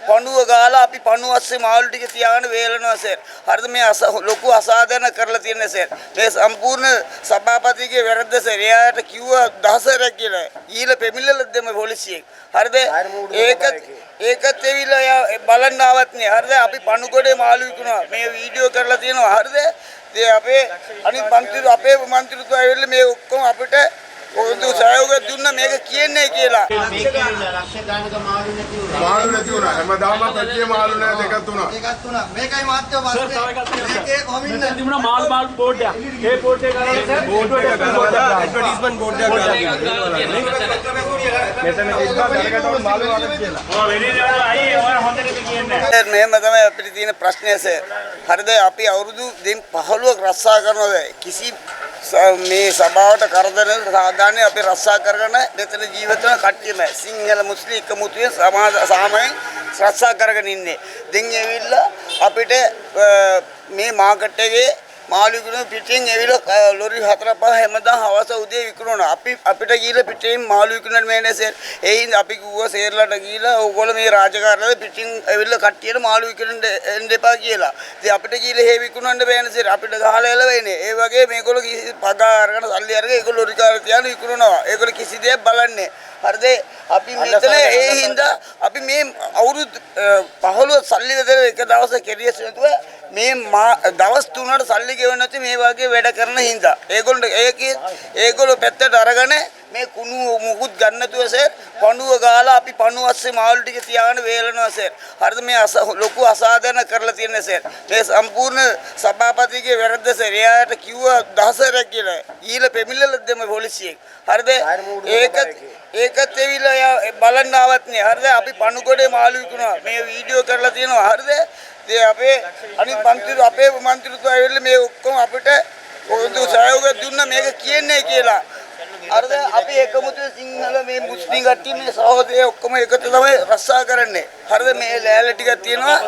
පණුව ගාලා අපි පණුව අස්සේ මාළු ටික තියාගෙන වේලනවා සර්. හරිද මේ ලොකු අසාධාරණ කරලා තියෙන සර්. මේ සම්පූර්ණ සභාපතිගේ වැරද්ද සර්. එයාට කිව්වා දහසරක් කියලා. ඊළ පෙමිල්ලලා දෙම පොලිසියෙන්. හරිද? ඒකත් එවිලා බලන්න ආවත් නේ. හරිද? අපි පණු ගොඩේ මාළු විකුණනවා. මේ වීඩියෝ කරලා තියෙනවා. හරිද? ඒ අපේ අනිත් මන්ත්‍රීතුමා ඇවිල්ලා මේ ඔක්කොම අපිට ඔවුන්ට සහයෝගය දුන්න මේක කියන්නේ කියලා. මාළු නැති වුණා. හැමදාම පැටියේ මාළු නැහැ දෙකක් තුනක්. මේකයි මාත්‍ය මේකේ කොහොමින්ද තිබුණා මාල් බෝඩ් එක. ඒ බෝඩ් එක ගාලා බෝඩ් එක ගාලා ඇඩ්වර්ටයිස්මන්ට් බෝඩ් එකක් ගාලා මෙතන ඉස්බා කරකට මාළු වලක් කියලා. ඔය වෙන්නේ අයි ඔය හොඳට කියන්නේ. මෙහෙම තමයි අපිට තියෙන ප්‍රශ්නය සර්. හරිද? අපි අවුරුදු 15ක් රස්සා කරනවා. කිසි මේ සභාවට කරදර සාධාරණ අපි රස්සා කරගෙන මෙතන ජීවත් වෙන කට්ටියම සිංහල මුස්ලිම් එකමුතුවේ සාමයෙන් රස්සා කරගෙන ඉන්නේ. දැන් ඇවිල්ලා අපිට මේ මාකට් එකේ මාළු විකුණන පිටින් ඇවිල්ලා ලොරි 4-5 හැමදාම හවස උදේ විකුණනවා. අපිට ගිහලා පිටින් මාළු විකුණන්න මේ නැසෙ. ඒ හින්දා අපි කිව්වා සේරලට ගිහලා ඕගොල්ලෝ මේ රාජකාරියවල පිටින් ඇවිල්ලා කට්ටියට මාළු විකුණන්න එන්න එපා කියලා. ඉතින් අපිට ගිහලා හේ විකුණන්න බෑ නේද? අපිට ගහලා එළවෙන්නේ. ඒ වගේ මේගොල්ලෝ පගා අරගෙන සල්ලි අරගෙන ඒගොල්ලෝ ලොරි කාර්ය තියාන විකුණනවා. ඒගොල්ලෝ කිසි දෙයක් බලන්නේ. හරිද? අපි මෙතන ඒ හින්දා අපි මේ අවුරුදු 15 සල්ලි දෙන එක දවසක් කෙරියස් නැතුව මේ දවස් 3කට සල්ලි ගෙවන්න නැති මේ වගේ වැඩ කරන හින්දා ඒගොල්ලෝ පැත්තට අරගෙන මේ කුණු මුකුත් ගන්න නැතුව සර් පණුව ගාලා අපි පණුව අස්සේ මාළු ටික තියාගෙන වේලනවා සර්. හරිද? මේ ලොකු අසාධාරණ කරලා තියෙන සර්. මේ සම්පූර්ණ සභාපතිගේ වැරද්ද සර්. එයාට කිව්වා දහසරක් කියලා. ඊළ පෙමිල්ලලා දෙම පොලිසියෙන්. හරිද? ඒකත් එවිලා බලන්න ආවත් නේ. හරිද? අපි පණු ගොඩේ මාළු විකුණනවා. මේ වීඩියෝ කරලා තියෙනවා. හරිද? ඒ අපේ අනිත් මන්ත්‍රීතුමා ඇවිල්ලා මේ ඔක්කොම අපිට ඔවුන්ට සහයෝගය දුන්න මේක කියන්නේ කියලා. හරිද? අපි එකමුතුවේ සිංහල මේ මුස්ලිම් කට්ටිය මේ සහෝදරයෝ ඔක්කොම එකතු තමයි රස්සා කරන්නේ. හරිද? මේ ලෑල්ල ටිකක් තියෙනවා.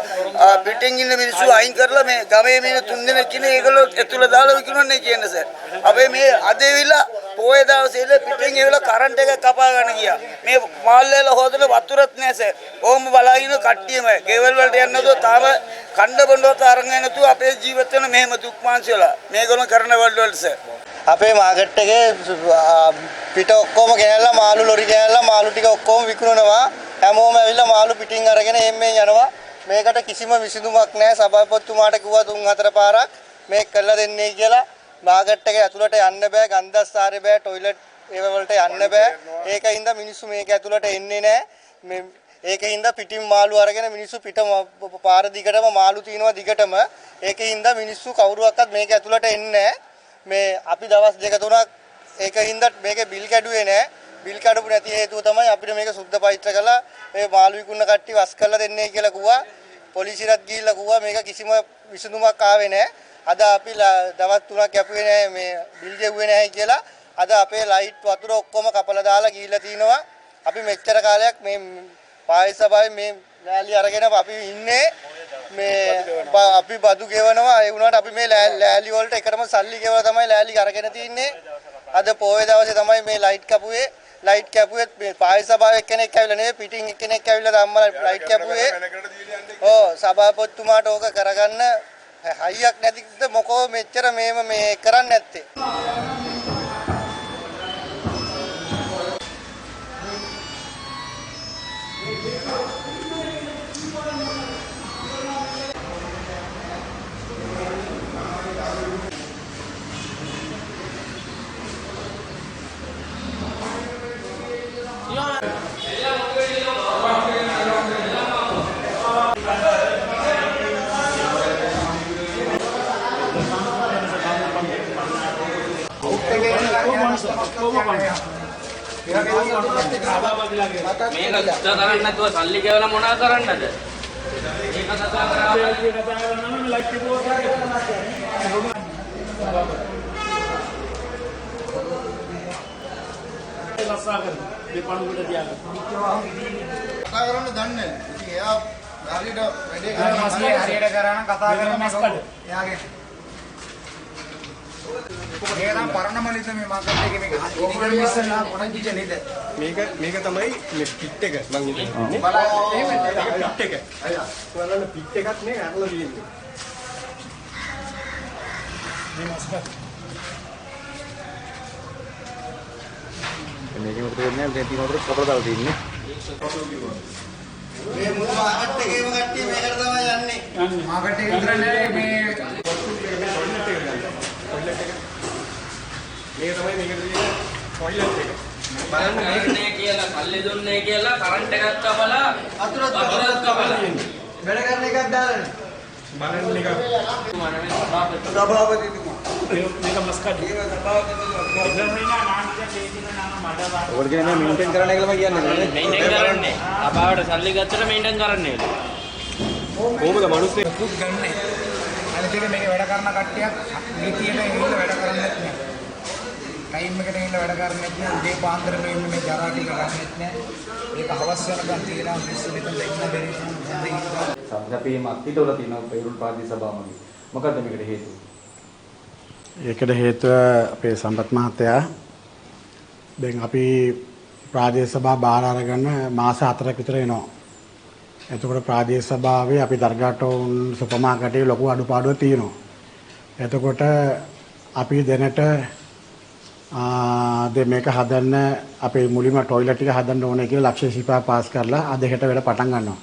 පිටින් ඉන්න මිනිස්සු අයින් කරලා මේ ගමේ මේ 3 දෙනෙක් ඉන්නේ ඒගොල්ලෝ ඇතුළ දාලා විකුණන්නේ කියන්නේ සර්. අපි මේ අදෙවිලා පොයේ දවසේ ඉල පිටින් එවිලා කරන්ට් එක කපා ගන්න ගියා. මේ මාල් වල හොදන වතුරත් නැහැ සර්. ඕම බලාගෙන කට්ටියම ගෙවල් වලට යන්නේ නැතුව තාම කණ්ඩ බොණ්ඩවත් අරගෙන නැතුව අපේ ජීවිත වෙන මෙහෙම දුක් මාංශ වල මේගොල්ලෝ කරන වලට සර්. අපේ මාකට් එකේ පිට ඔක්කොම ගෙනල්ලා මාළු ලොරි ගෙනල්ලා මාළු ටික ඔක්කොම විකුණනවා. හැමෝම ඇවිල්ලා මාළු පිටින් අරගෙන එම්මෙන් යනවා. මේකට කිසිම විසඳුමක් නැහැ. සභාපතිතුමාට කිව්වා 3-4 පාරක් මේක කරලා දෙන්නේ කියලා. මාකට් එකේ ඇතුළට යන්න බෑ, ගන්ධස්සාරේ බෑ, টয়ලට් ඒව වලට යන්න බෑ. ඒකින්ද මිනිස්සු මේක ඇතුළට එන්නේ නැහැ. ඒකින්ද පිටින් මාළු අරගෙන මිනිස්සු පිට පාර දිගටම මාළු තියනවා දිගටම. ඒකින්ද මිනිස්සු කවුරුවක්වත් මේක ඇතුළට එන්නේ නැහැ. මේ අපි දවස් 2-3ක් ඒකින්ද මේකේ බිල් කැඩුවේ නැහැ. බිල් කඩපු නැති හේතුව තමයි අපිට මේක සුද්ධ පවිත්‍ර කරලා මේ මාළු විකුණන කට්ටිය වස් කරලා දෙන්නේ කියලා කිව්වා. පොලිසියට ගිහිල්ලා කිව්වා මේක කිසිම විසඳුමක් ආවේ නැහැ. අද අපි දවස් 3ක් යපුවේ නැහැ මේ බිල් ගෙව්වේ නැහැ කියලා. අද අපේ ලයිට් වතුර ඔක්කොම කපලා දාලා ගිහිල්ලා තිනවා. අපි මෙච්චර කාලයක් මේ පායිස් සභාවේ මේ ලෑලි අරගෙන අපි ඉන්නේ මේ අපි බදු ගෙවනවා. ඒ වුණාට අපි මේ ලෑලි වලට එකටම සල්ලි ගෙවලා තමයි ලෑලි අරගෙන තින්නේ. අද පොයේ දවසේ තමයි මේ ලයිට් කැපුවේ. ලයිට් කැපුවේ මේ පායිස් සභාවේ එක්කෙනෙක් ඇවිල්ලා නෙවෙයි පිටින් එක්කෙනෙක් ඇවිල්ලා ධම්මලා ලයිට් කැපුවේ. ඔව් සභාපතිතුමාට ඕක කරගන්න හයියක් නැතිද මොකෝ මෙච්චර මේ කරන්නේ නැත්තේ. මේක උත්තර කරන්නේ නැතුව සල්ලි ගෙවලා මොනවා කරන්නද? මේක කතා කරලා ලයිට් එක ලස්සා කරන මේ පණුවට තියාගන්න. කතා කරන්න දන්නේ නැහැ. ඉතින් එයා හරියට වැඩේ හරියට කරා නම් කතා කරන මස්කඩ. එයාගේ මේක නම් පරණම ලිත මේ මාකට් එකේ මේක ඉතින් ඉස්සෙල්ලා පොඩක් කිච්ච නේද මේක තමයි මේ පිට් එක මං ඉන්නේ. බලන්න පිට් එක. ඔයාලට පිට් එකක් නේ අරලා තියෙන්නේ. මේ මාස්කට් මේකේ උඩට දෙන්නේ නැහැ තියෙන උඩට කපලා දාලා තියෙන්නේ. මේ මුළු මාකට් එකේම කට්ටිය මේකට තමයි යන්නේ. මාකට් එකේ විතර නෑ මේ මේක තමයි මේකට තියෙන ටොයිලට් එක. බලන්න කරන්නේ කියලා සල්ලි දුන්නේ කියලා කරන්ට් එකක් කපලා වතුරත් කපලා වැඩ කරන එකක් දාලානේ. බලන්න එක සභාපතිතුමා මේක මස්කට්. ඔයගොල්ලෝ කියන්නේ මේන්ටේන් කරන්න කියලා මම කියන්නේ. මේන්ටේන් කරන්නේ. අපාවට සල්ලි ගත්තට මේන්ටේන් කරන්නේ. කොහොමද මිනිස්සු පුත් ගන්න. අනිත් එක මේකේ වැඩ කරන කට්ටියක් නීතියට ඇවිල්ලා වැඩ කරන්නේ නැහැ. ටයිම් එකට ඇවිල්ලා වැඩ කරන්නේ නැහැ. උදේ පාන්දර මේ ජරා ටික ගන්නෙත් නැහැ. ඒක හවස් වෙනකන් තියලා මිනිස්සු මෙතන ඉන්න බැරි නිසා සම්ප්‍රපීමක් පිටවල තියෙන පෙරුල් පාර්ලි සභාවමගේ. මොකද්ද මේකට හේතුව? ඒකට හේතුව අපේ සම්පත් මහත්තයා දැන් අපි ප්‍රාදේශ සභා බාර අරගෙන මාස 4ක් විතර වෙනවා. එතකොට ප්‍රාදේශ සභාවේ අපි දර්ගාටෝන් සුපර් මාකටේ ලොකු අඩුපාඩුවක් තියෙනවා. එතකොට අපි දැනට දැන් මේක හදන්න අපේ මුලින්ම টয়ලට් එක හදන්න ඕනේ කියලා ලක්ෂ 25 පාස් කරලා අද හෙට වැඩ පටන් ගන්නවා.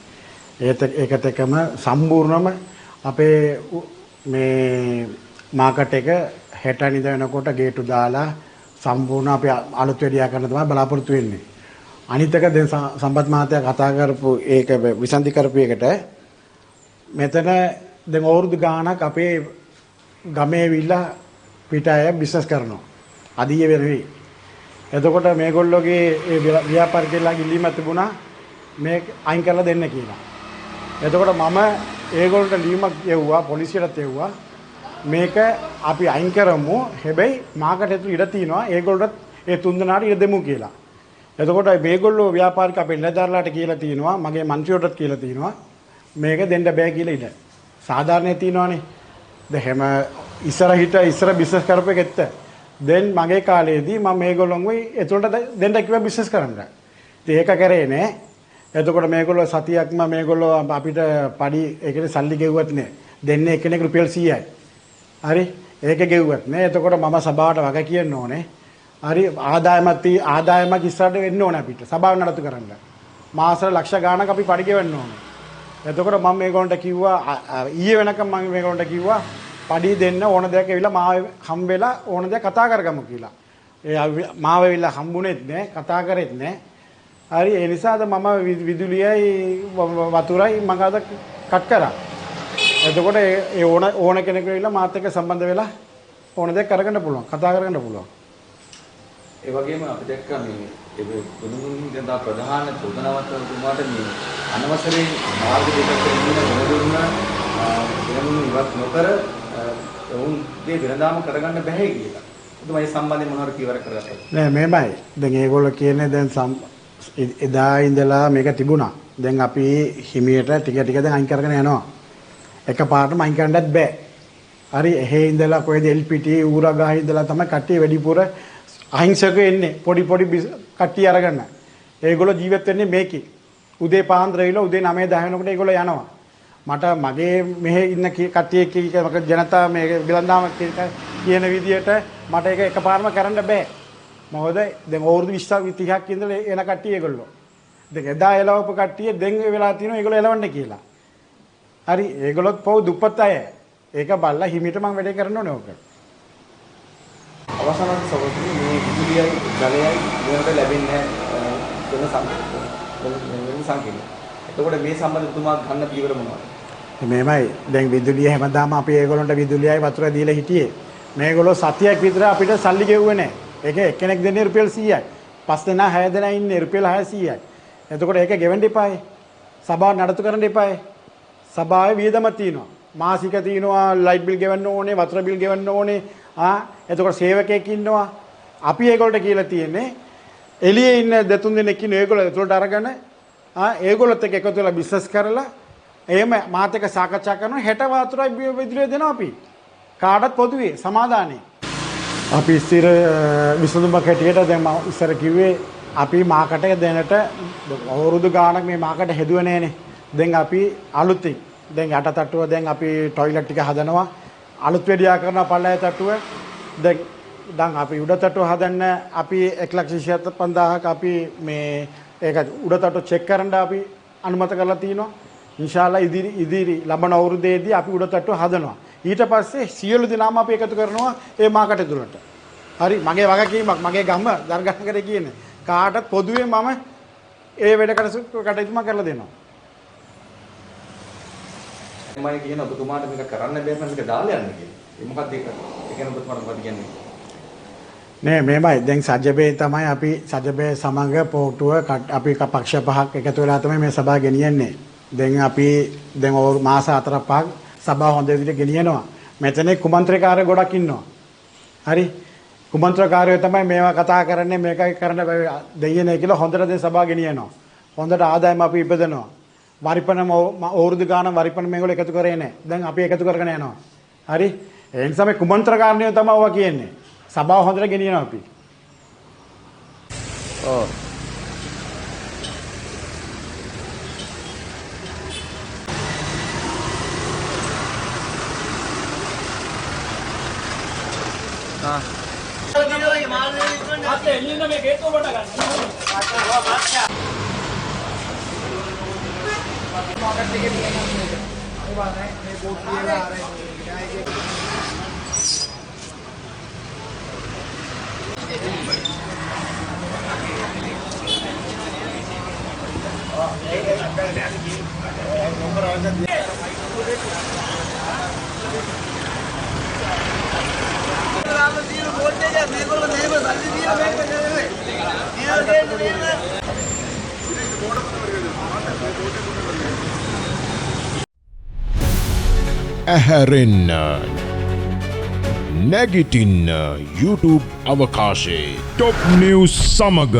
ඒකත් එක්කම සම්පූර්ණම අපේ මේ මාකට් එක හෙට නිද වෙනකොට ගේට්ටු දාලා සම්පූර්ණ අපි අලුත් වැඩියා කරන්න තමයි බලාපොරොත්තු වෙන්නේ. අනිත් එක දැන් සම්පත් මහත්තයා කතා කරපු ඒක විසන්ධි කරපු එකට මෙතන දැන් අවුරුදු ගාණක් අපේ ගමේ විලා පිට අය බිස්නස් කරනවා. අදිය වෙනවි. එතකොට මේගොල්ලෝගේ ඒ ව්‍යාපාරිකයලා ඉල්ලීමක් තිබුණා මේ අයින් කරලා දෙන්න කියලා. එතකොට මම ඒගොල්ලන්ට ලියුමක් යවුවා පොලිසියට යවුවා මේක අපි අයින් කරමු. හැබැයි මාකට් ඇතුළේ ඉඩ තියෙනවා ඒගොල්ලන්ට ඒ තුන් දෙනාට ඉඩ දෙමු කියලා. එතකොට මේගොල්ලෝ ව්‍යාපාරික අපේ නිලධාරීලාට කියලා තියෙනවා මගේ මන්ත්‍රියටත් කියලා තියෙනවා මේක දෙන්න බෑ කියලා ඉඩ. සාධාරණේ තියෙනවානේ. දැන් හැම ඉස්සර බිස්නස් කරපු එකෙත් දැන් මගේ කාලේදී මම මේගොල්ලොන්ව ඒතුළට දෙන්න කිව්වා බිස්නස් කරන්න. ඉතින් ඒක කරේ නෑ. එතකොට මේගොල්ලෝ සතියක්ම මේගොල්ලෝ අපිට පඩි ඒකේ සල්ලි ගෙව්වත් නෑ. දෙන්නේ එක්කෙනෙක් රුපියල් 100යි. හරි ඒක ගෙව්වත් නෑ. එතකොට මම සභාවට වග කියන්න ඕනේ. හරි ආදායමක් ඉස්සරහට වෙන්න ඕනේ අපිට සභාව නඩත්තු කරන්න. මාසෙ ලක්ෂ ගාණක් අපි පඩි ගෙවන්න ඕනේ. එතකොට මම මේගොල්ලන්ට කිව්වා ඊයේ වෙනකම් මම මේගොල්ලන්ට කිව්වා පඩි දෙන්න ඕන දෙයක් ඇවිල්ලා මාව හම් වෙලා ඕන දෙයක් කතා කරගමු කියලා. ඒ මාව ඇවිල්ලා හම්බුනේත් නෑ කතා කරෙත් නෑ. හරි ඒ නිසාද මම විදුලියයි වතුරයි මම අද කට් කරා. එතකොට ඒ ඕන කෙනෙක් ඇවිල්ලා මාත් එක්ක සම්බන්ධ වෙලා ඕන දෙයක් කරගන්න පුළුවන් කතා කරගන්න පුළුවන්. ඒ වගේම අපි දැක්ක මේ ඒ බුදුන් දා ප්‍රධාන චෝදනාවන්තුමාට මේ අනවසරයෙන් මාර්ග දෙකක් දෙන්න මොනදුන්න වෙනමුණු ඉවත් නොකර උන්ගේ විරදාම කරගන්න බැහැ කියලා. උතුමයි සම්බන්ධයෙන් මොනවාර කීවර කරගත්තා. නෑ මේමයි. දැන් ඒගොල්ලෝ කියන්නේ දැන් එදා ඉඳලා මේක තිබුණා. දැන් අපි හිමියට ටික ටික දැන් අයින් කරගෙන යනවා. එකපාරටම අයින් කරන්නත් බෑ. හරි එහෙ ඉඳලා කොහෙද LPT ඌරගහ ඉඳලා තමයි කට්ටිය වැඩිපුර අහිංසක එන්නේ පොඩි කට්ටිය අරගන්න. ඒගොල්ලෝ ජීවත් වෙන්නේ මේකේ. උදේ පාන්දර ඉවිලා උදේ 9 10 වෙනකොට ඒගොල්ලෝ යනවා. මට මගේ මෙහෙ ඉන්න කට්ටිය කීක ජනතාව මේ බිලන්දාම කියන විදියට මට ඒක එකපාරම කරන්න බෑ. මොකද දැන් අවුරුදු 20 30ක් ඉඳලා එන කට්ටිය ඒගොල්ලෝ. දැන් එදා එලවපු කට්ටිය දැන් වෙලා තියෙනවා ඒගොල්ලෝ එලවන්න කියලා. හරි ඒගොල්ලොත් පොව දුප්පත් අය. ඒක බල්ලා හිමිට මම වැඩේ කරන්න ඕනේ ඕක. අවසානයේ සමගින් මේ විදුලියයි ජලයයි මේකට ලැබෙන්නේ වෙන සංකේත. එතකොට මේ සම්බන්ධ තුමා ගන්න පියවර මොනවද? මේමයි දැන් විදුලිය හැමදාම අපි ඒගොල්ලන්ට විදුලියයි වතුර දීලා හිටියේ. මේගොල්ලෝ සතියක් විතර අපිට සල්ලි ගෙවුවේ නැහැ. ඒක එක්කෙනෙක් දෙන්නේ රුපියල් 100යි. 5 දෙනා 6 දෙනා ඉන්නේ රුපියල් 600යි. එතකොට ඒක ගෙවෙන්න එපායි. සභාව නඩත්තු කරන්න එපායි. සභාවේ වියදම තියෙනවා. මාසික තියෙනවා ලයිට් බිල් ගෙවන්න ඕනේ, වතුර බිල් ගෙවන්න ඕනේ. එතකොට සේවකයෙක් ඉන්නවා. අපි ඒගොල්ලන්ට කියලා තියෙන්නේ එළියේ ඉන්න දෙතුන් දෙනෙක් ඉන්න ඒගොල්ලෝ ඒතලට අරගෙන ඒගොල්ලොත් එක්ක එකතු වෙලා බිස්නස් කරලා එහෙම මාත් එක්ක සාකච්ඡා කරනවා හෙට වතුරයි විදුලිය දෙනවා අපි. කාටත් පොදුවේ සමාදානේ. අපි ස්ථිර විසඳුමක් හැටියට දැන් මම ඉස්සර කිව්වේ අපි මාකට් එක දැනට අවුරුදු ගාණක් මේ මාකට් හැදුවේ නෑනේ. දැන් අපි අලුතින් දැන් යට තට්ටුව දැන් අපි টয়ලට් ටික හදනවා. අලුත් වැඩියා කරන පල්ලය තට්ටුව දැන් අපි උඩ තට්ටුව හදන්න අපි 1,25,000ක් අපි මේ ඒක උඩ තට්ටුව චෙක් කරන්න අපි අනුමත කරලා තිනවා. ඉන්ෂාල්ලා ඉදිරි ලබන අවුරුද්දේදී අපි උඩ තට්ටුව හදනවා. ඊට පස්සේ සියලු දෙනාම අපි එකතු කරනවා ඒ මාකට් තුලට. හරි මගේ වගකීමක් මගේ ගම දර්ගහකරේ කියන්නේ. කාටත් පොදුවේ මම ඒ වැඩ කටයුතුම කරලා දෙනවා. මම කියන ඔබතුමාට මේක කරන්න බැහැ නම් මේක දාලා යන්න කියලා. ඒ මොකක්ද ඒක? ඒ කියන්නේ ඔබතුමාට මොකක්ද කියන්නේ? නෑ මේමයි දැන් සජ්ජබේ තමයි අපි සජ්ජබේ සමග පොටුව අපි පක්ෂ පහක් එකතු වෙලා තමයි මේ සභාව ගෙනියන්නේ. දැන් අපි දැන් මාස 4-5ක් සභාව හොඳ විදිහට ගෙනියනවා. මෙතන කුමන්ත්‍රකාරයෝ ගොඩක් ඉන්නවා. හරි කුමන්ත්‍රකාරයෝ තමයි මේවා කතා කරන්නේ මේකයි කරන්න දෙන්නේ කියලා හොඳට දැන් සභාව ගෙනියනවා. හොඳට ආදායම අපි ඉපදනවා. වරිපණම අවුරුදු ගාන වරිපණ මේගොල්ලෝ එකතු කරේ නැහැ. දැන් අපි එකතු කරගෙන යනවා. හරි ඒ නිසා මේ කුමන්ත්‍රකාරයෝ තමයි ඔවා කියන්නේ. සභාව හොඳට ගෙනියනවා අපි. ඔව්. එළියෙන්ද මේ ගේට්ටුව කොට ගන්න. මාකට් එකේ තියෙන මේක. ඒවා නෑ මේ බෝඩ් කියලා ආරයි. ඇහැරෙන්න නැගිටින්න YouTube අවකාශයේ ටොප් නිවුස් සමග